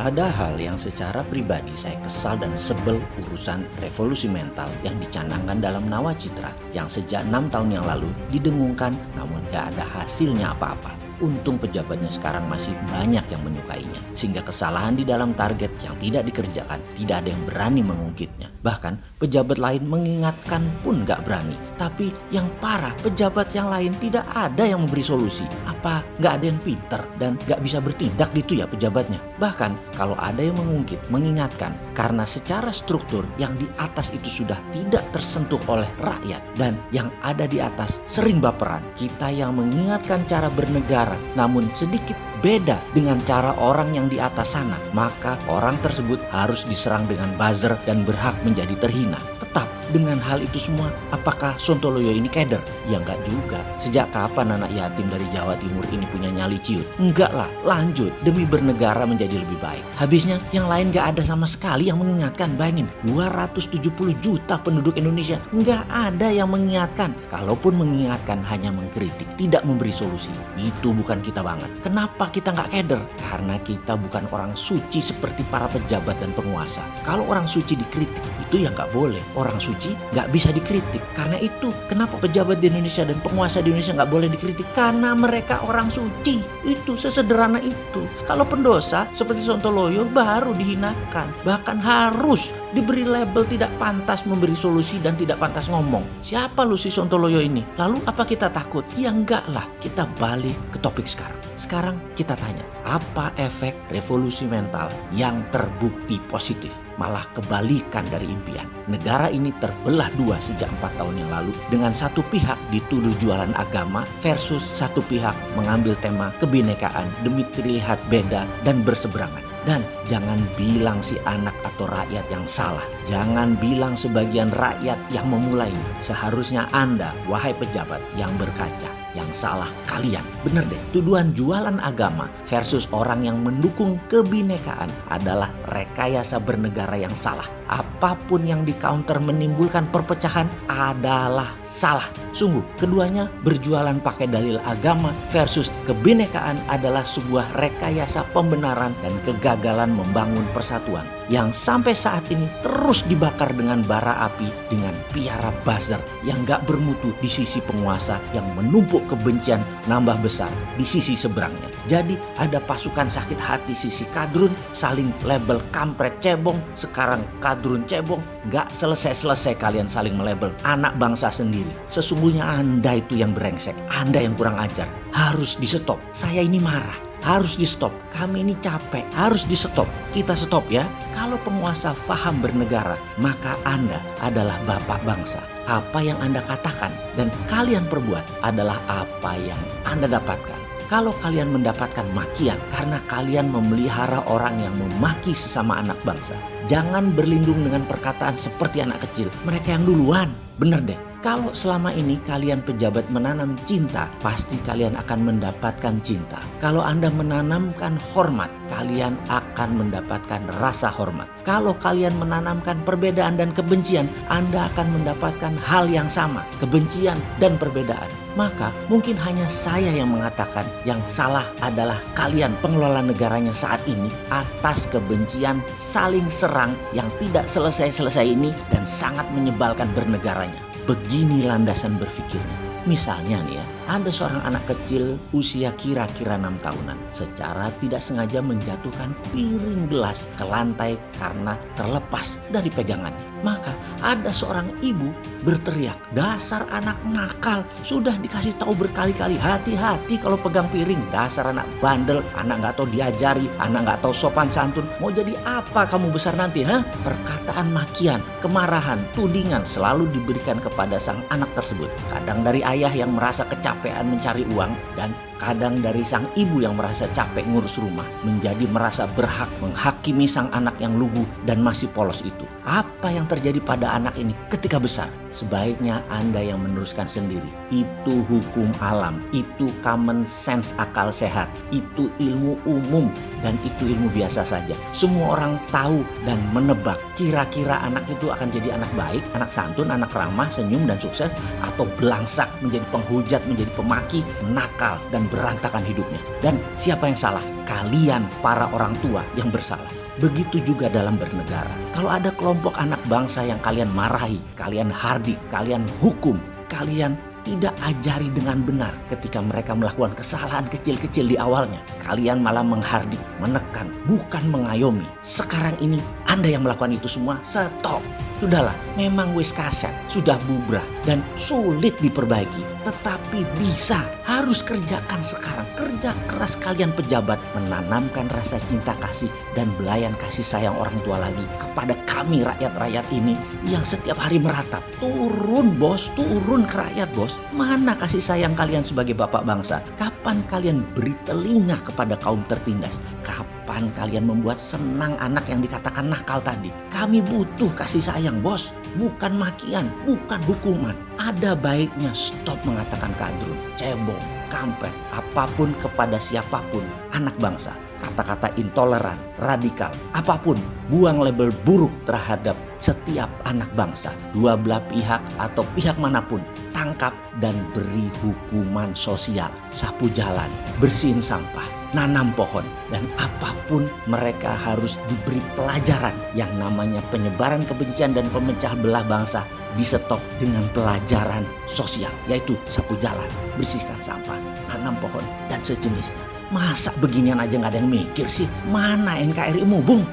Ada hal yang secara pribadi saya kesal dan sebel urusan revolusi mental yang dicanangkan dalam Nawacitra yang sejak 6 tahun yang lalu didengungkan namun gak ada hasilnya apa-apa. Untung pejabatnya sekarang masih banyak yang menyukainya, sehingga kesalahan di dalam target yang tidak dikerjakan tidak ada yang berani mengungkitnya. Bahkan pejabat lain mengingatkan pun gak berani. Tapi yang parah, pejabat yang lain tidak ada yang memberi solusi. Apa gak ada yang pintar dan gak bisa bertindak gitu ya pejabatnya? Bahkan kalau ada yang mengungkit, mengingatkan, karena secara struktur yang di atas itu sudah tidak tersentuh oleh rakyat dan yang ada di atas sering baperan. Kita yang mengingatkan cara bernegara namun sedikit beda dengan cara orang yang di atas sana, maka orang tersebut harus diserang dengan buzzer dan berhak menjadi terhina. Tetap dengan hal itu semua, apakah Sontoloyo ini keder? Ya enggak juga. Sejak kapan anak yatim dari Jawa Timur ini punya nyali ciut? Enggak lah, lanjut demi bernegara menjadi lebih baik. Habisnya yang lain enggak ada sama sekali yang mengingatkan. Bayangin, 270 juta penduduk Indonesia, enggak ada yang mengingatkan. Kalaupun mengingatkan hanya mengkritik, tidak memberi solusi. Itu bukan kita banget. Kenapa kita enggak keder? Karena kita bukan orang suci seperti para pejabat dan penguasa. Kalau orang suci dikritik, itu ya enggak boleh. Orang suci nggak bisa dikritik. Karena itu kenapa pejabat di Indonesia dan penguasa di Indonesia nggak boleh dikritik? Karena mereka orang suci. Itu sesederhana itu. Kalau pendosa seperti Sontoloyo baru dihinakan. Bahkan harus diberi label tidak pantas memberi solusi dan tidak pantas ngomong. Siapa lu si Sontoloyo ini? Lalu apa kita takut? Ya enggak lah. Kita balik ke topik sekarang. Sekarang kita tanya, apa efek revolusi mental yang terbukti positif? Malah kebalikan dari impian. Negara ini terbelah dua sejak 4 tahun yang lalu, dengan satu pihak dituduh jualan agama versus satu pihak mengambil tema kebinekaan demi terlihat beda dan berseberangan. Dan jangan bilang si anak atau rakyat yang salah. Jangan bilang sebagian rakyat yang memulainya. Seharusnya Anda, wahai pejabat yang berkaca, yang salah kalian. Bener deh, tuduhan jualan agama versus orang yang mendukung kebinekaan adalah rekayasa bernegara yang salah. Apapun yang di counter menimbulkan perpecahan adalah salah. Sungguh, keduanya berjualan pakai dalil agama versus kebinekaan adalah sebuah rekayasa pembenaran dan kegagalan membangun persatuan yang sampai saat ini terus dibakar dengan bara api dengan piara buzzer yang gak bermutu di sisi penguasa yang menumpuk kebencian nambah besar di sisi seberangnya. Jadi ada pasukan sakit hati sisi kadrun saling label kampret cebong, sekarang kadrun cebong. Gak selesai-selesai kalian saling melabel anak bangsa sendiri. Sesungguhnya Anda itu yang brengsek, Anda yang kurang ajar. Harus di stop. Saya ini marah. Harus di stop. Kami ini capek. Harus di stop. Kita stop ya. Kalau penguasa faham bernegara, maka Anda adalah bapak bangsa. Apa yang Anda katakan dan kalian perbuat adalah apa yang Anda dapatkan. Kalau kalian mendapatkan makian karena kalian memelihara orang yang memaki sesama anak bangsa, jangan berlindung dengan perkataan seperti anak kecil. Mereka yang duluan. Bener deh. Kalau selama ini kalian pejabat menanam cinta, pasti kalian akan mendapatkan cinta. Kalau Anda menanamkan hormat, kalian akan mendapatkan rasa hormat. Kalau kalian menanamkan perbedaan dan kebencian, Anda akan mendapatkan hal yang sama, kebencian dan perbedaan. Maka mungkin hanya saya yang mengatakan yang salah adalah kalian pengelola negaranya saat ini atas kebencian saling serang yang tidak selesai-selesai ini dan sangat menyebalkan bernegaranya. Begini landasan berpikirnya. Misalnya nih ya, ada seorang anak kecil usia kira-kira 6 tahunan secara tidak sengaja menjatuhkan piring gelas ke lantai karena terlepas dari pegangannya. Maka ada seorang ibu berteriak, dasar anak nakal, sudah dikasih tahu berkali-kali, hati-hati kalau pegang piring, dasar anak bandel, anak gak tahu diajari, anak gak tahu sopan santun, mau jadi apa kamu besar nanti, ha? Perkataan makian, kemarahan, tudingan selalu diberikan kepada sang anak tersebut. Kadang dari ayah yang merasa kecapean mencari uang dan kadang dari sang ibu yang merasa capek ngurus rumah, menjadi merasa berhak menghakimi sang anak yang lugu dan masih polos itu. Apa yang terjadi pada anak ini ketika besar? Sebaiknya Anda yang meneruskan sendiri. Itu hukum alam, itu common sense akal sehat, itu ilmu umum dan itu ilmu biasa saja. Semua orang tahu dan menebak kira-kira anak itu akan jadi anak baik, anak santun, anak ramah, senyum dan sukses, atau belangsak menjadi penghujat, menjadi pemaki, nakal dan berantakan hidupnya. Dan siapa yang salah? kalian para orang tua yang bersalah. Begitu juga dalam bernegara. Kalau ada kelompok anak bangsa yang kalian marahi, kalian hardik, kalian hukum, kalian tidak ajari dengan benar ketika mereka melakukan kesalahan kecil-kecil di awalnya. Kalian malah menghardik, menekan, bukan mengayomi. Sekarang ini Anda yang melakukan itu semua, stop. Sudahlah, memang wis kaset, sudah bubrah dan sulit diperbaiki. Tetapi bisa, harus kerjakan sekarang. Kerja keras kalian pejabat, menanamkan rasa cinta kasih dan belayan kasih sayang orang tua lagi kepada kami rakyat-rakyat ini yang setiap hari meratap. Turun bos, turun ke rakyat bos. Mana kasih sayang kalian sebagai bapak bangsa? Kapan kalian beri telinga kepada kaum tertindas? Kapan kalian membuat senang anak yang dikatakan nakal tadi? Kami butuh kasih sayang bos, bukan makian, bukan hukuman. Ada baiknya stop mengatakan kadrun, cebong, kampret, apapun kepada siapapun anak bangsa. Kata-kata intoleran, radikal, apapun, buang label buruk terhadap setiap anak bangsa. Dua belah pihak atau pihak manapun, tangkap dan beri hukuman sosial. Sapu jalan, bersihin sampah, nanam pohon, dan apapun mereka harus diberi pelajaran. Yang namanya penyebaran kebencian dan pemecah belah bangsa di stop dengan pelajaran sosial, yaitu sapu jalan, bersihkan sampah, nanam pohon, dan sejenisnya. Masa beginian aja gak ada yang mikir sih? Mana NKRI-mu, Bung?